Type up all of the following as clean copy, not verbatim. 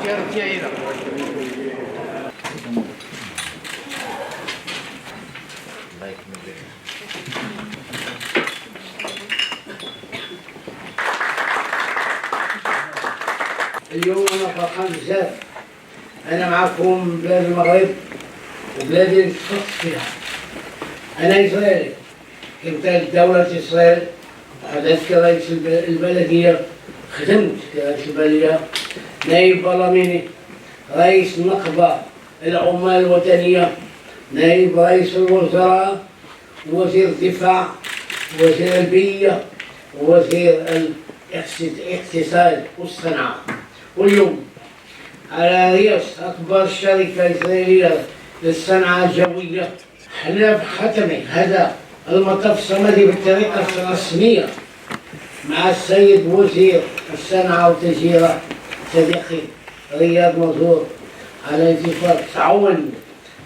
اليوم أنا فرحان بزاف. أنا معكم بلاد المغرب وبلادي اللي تخصص فيها. أنا إسرائيلي، كنت دولة إسرائيل، حدثت كرئيس البلدية، خدمت كرئيس البلدية، نائب برلماني، رئيس نقبة العمال الوطنية، نائب رئيس الوزراء، وزير الدفاع، وزير البيئة، وزير الاقتصاد والصناعة. واليوم على رأس أكبر شركة إسرائيلية للصناعة الجوية حنا في ختمه هذا المطاف الصمدي بالطريقة الرسمية مع السيد وزير الصناعة والتجارة صديقي رياض منصور على اتفاق تعاون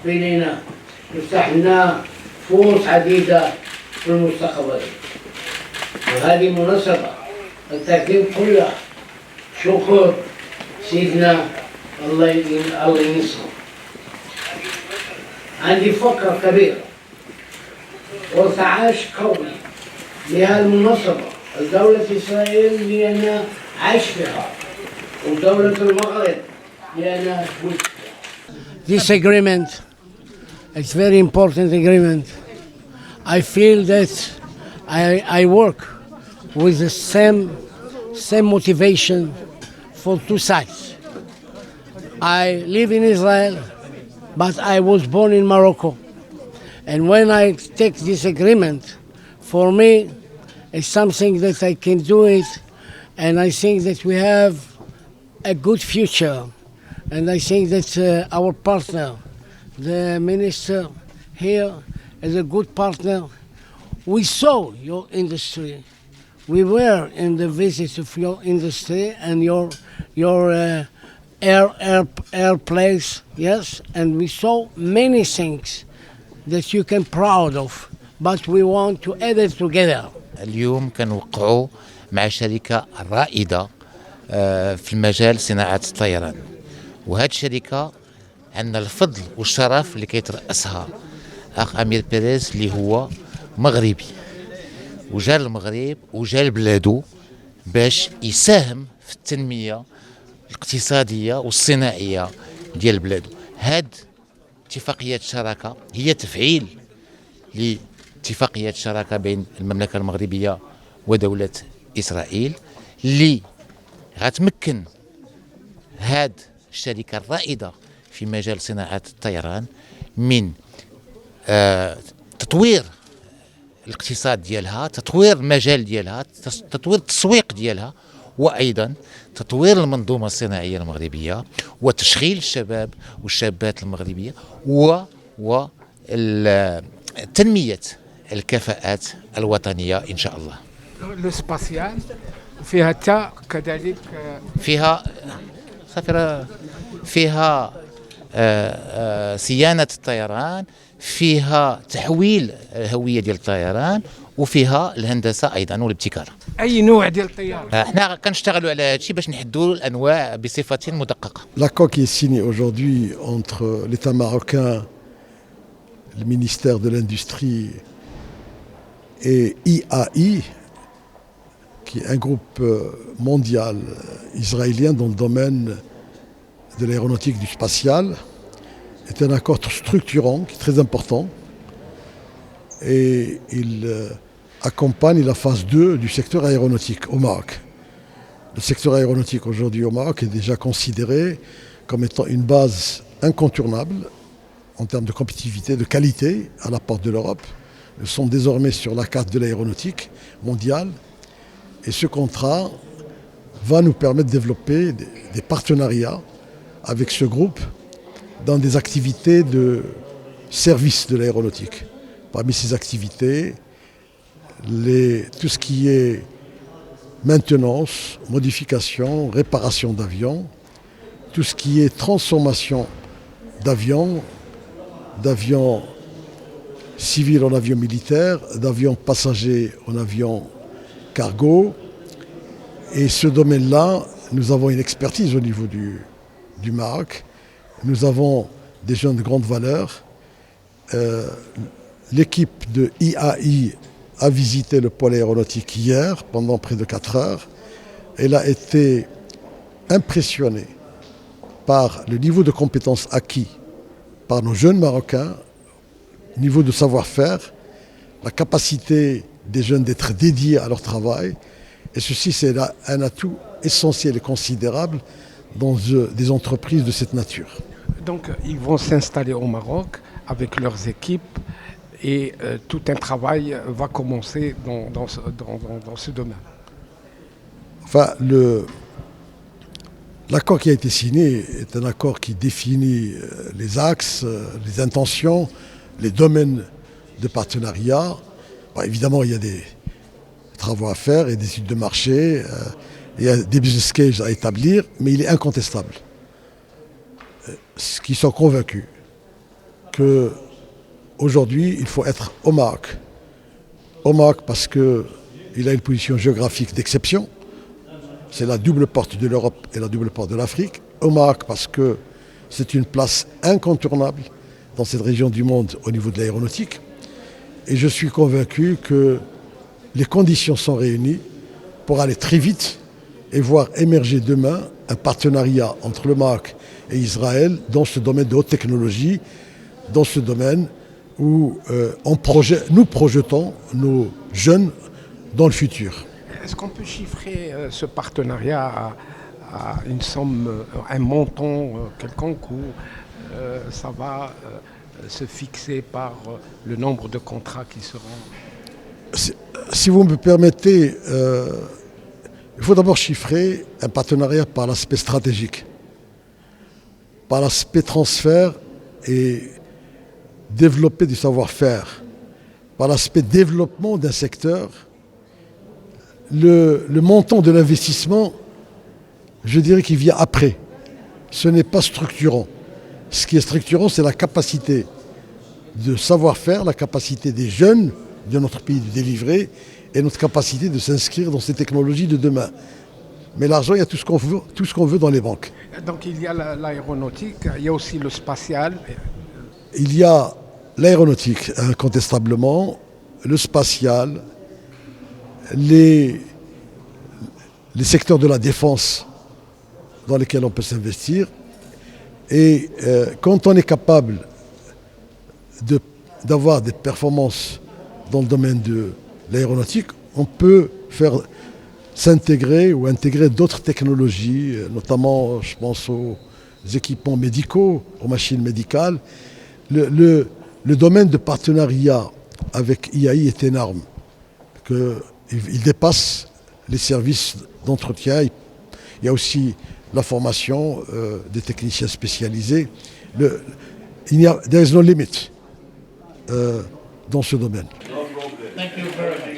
بيننا يفتح لنا فرص عديدة في المستقبل. وهذه مناسبة التقديم كلها شكر سيدنا الله ينصره. عندي فكرة كبيرة وارتعاش قوي لهالمناسبة دولة إسرائيل اللي أنا عايش فيها ودولة المغرب اللي أنا ولدت فيها. This agreement is very important agreement. I feel that I work with the same motivation for two sides. I live in Israel, but I was born in Morocco. And when I take this agreement, for me, it's something that I can do it, and I think that we have a good future. And I think that our partner, the minister here, is a good partner. We saw your industry. We were in the visit of your industry and your air place, yes, and we saw many things that you can proud of, but we want to add it together. اليوم كنوقعوا مع شركة رائدة في المجال صناعة الطيران، وهذه الشركة عندنا الفضل والشرف اللي كيترأسها أخ أمير بيريز اللي هو مغربي وجا المغرب وجا لبلادو باش يساهم في التنمية الاقتصادية والصناعية ديال بلادو. هاد اتفاقية الشراكة هي تفعيل لاتفاقية الشراكة بين المملكة المغربية ودولة إسرائيل اللي غتمكن هاد الشركة الرائدة في مجال صناعة الطيران من تطوير الاقتصاد ديالها، تطوير المجال ديالها، تطوير التسويق ديالها، وأيضا تطوير المنظومة الصناعية المغربية وتشغيل الشباب والشابات المغربية وتنمية الكفاءات الوطنية إن شاء الله. السباسيال فيها حتى كذلك فيها صيانة الطيران، فيها تحويل الهوية ديال الطيران، وفيها الهندسة أيضا والابتكار. أي نوع ديال الطيارة؟ احنا كنشتغلوا على هذا الشيء باش نحدوا الأنواع بصفة مدققة. L'accord qui est signé aujourd'hui entre l'État marocain, le ministère de l'Industrie et IAI, qui est un groupe mondial israélien dans le domaine de l'aéronautique et du spatial, est un accord structurant qui est très important et il accompagne la phase 2 du secteur aéronautique au Maroc. Le secteur aéronautique aujourd'hui au Maroc est déjà considéré comme étant une base incontournable en termes de compétitivité, de qualité à la porte de l'Europe. Nous sommes désormais sur la carte de l'aéronautique mondiale et ce contrat va nous permettre de développer des partenariats avec ce groupe dans des activités de service de l'aéronautique. Parmi ces activités, tout ce qui est maintenance, modification, réparation d'avions, tout ce qui est transformation d'avions civils en avions militaires, d'avions passagers en avions cargo. Et ce domaine-là, nous avons une expertise au niveau du Maroc. Nous avons des jeunes de grande valeur. L'équipe de IAI a visité le pôle aéronautique hier pendant près de 4 heures. Elle a été impressionnée par le niveau de compétences acquis par nos jeunes Marocains, niveau de savoir-faire, la capacité des jeunes d'être dédiés à leur travail. Et ceci, c'est un atout essentiel et considérable dans des entreprises de cette nature. Donc, ils vont s'installer au Maroc avec leurs équipes et tout un travail va commencer dans ce domaine. Enfin, l'accord qui a été signé est un accord qui définit les axes, les intentions, les domaines de partenariat. Bon, évidemment, il y a des travaux à faire et des études de marché, il y a des business cases à établir, mais il est incontestable. Qui sont convaincus qu'aujourd'hui, il faut être au Maroc. Au Maroc parce qu'il a une position géographique d'exception. C'est la double porte de l'Europe et la double porte de l'Afrique. Au Maroc parce que c'est une place incontournable dans cette région du monde au niveau de l'aéronautique. Et je suis convaincu que les conditions sont réunies pour aller très vite et voir émerger demain un partenariat entre le Maroc et Israël dans ce domaine de haute technologie, dans ce domaine où nous projetons nos jeunes dans le futur. Est-ce qu'on peut chiffrer ce partenariat à une somme, un montant quelconque ou ça va se fixer par le nombre de contrats qui seront... Si vous me permettez, il faut d'abord chiffrer un partenariat par l'aspect stratégique, par l'aspect transfert et développer du savoir-faire, par l'aspect développement d'un secteur. Le montant de l'investissement, je dirais qu'il vient après. Ce n'est pas structurant. Ce qui est structurant, c'est la capacité de savoir-faire, la capacité des jeunes de notre pays de délivrer et notre capacité de s'inscrire dans ces technologies de demain. Mais l'argent, il y a tout ce qu'on veut dans les banques. Donc il y a l'aéronautique, il y a aussi le spatial. Il y a l'aéronautique, incontestablement, le spatial, les secteurs de la défense dans lesquels on peut s'investir. Et quand on est capable d'avoir des performances dans le domaine de l'aéronautique, on peut faire s'intégrer ou intégrer d'autres technologies, notamment, je pense aux équipements médicaux, aux machines médicales. Le domaine de partenariat avec IAI est énorme. Il dépasse les services d'entretien. Il y a aussi la formation des techniciens spécialisés. There is no limit dans ce domaine. Thank you very much.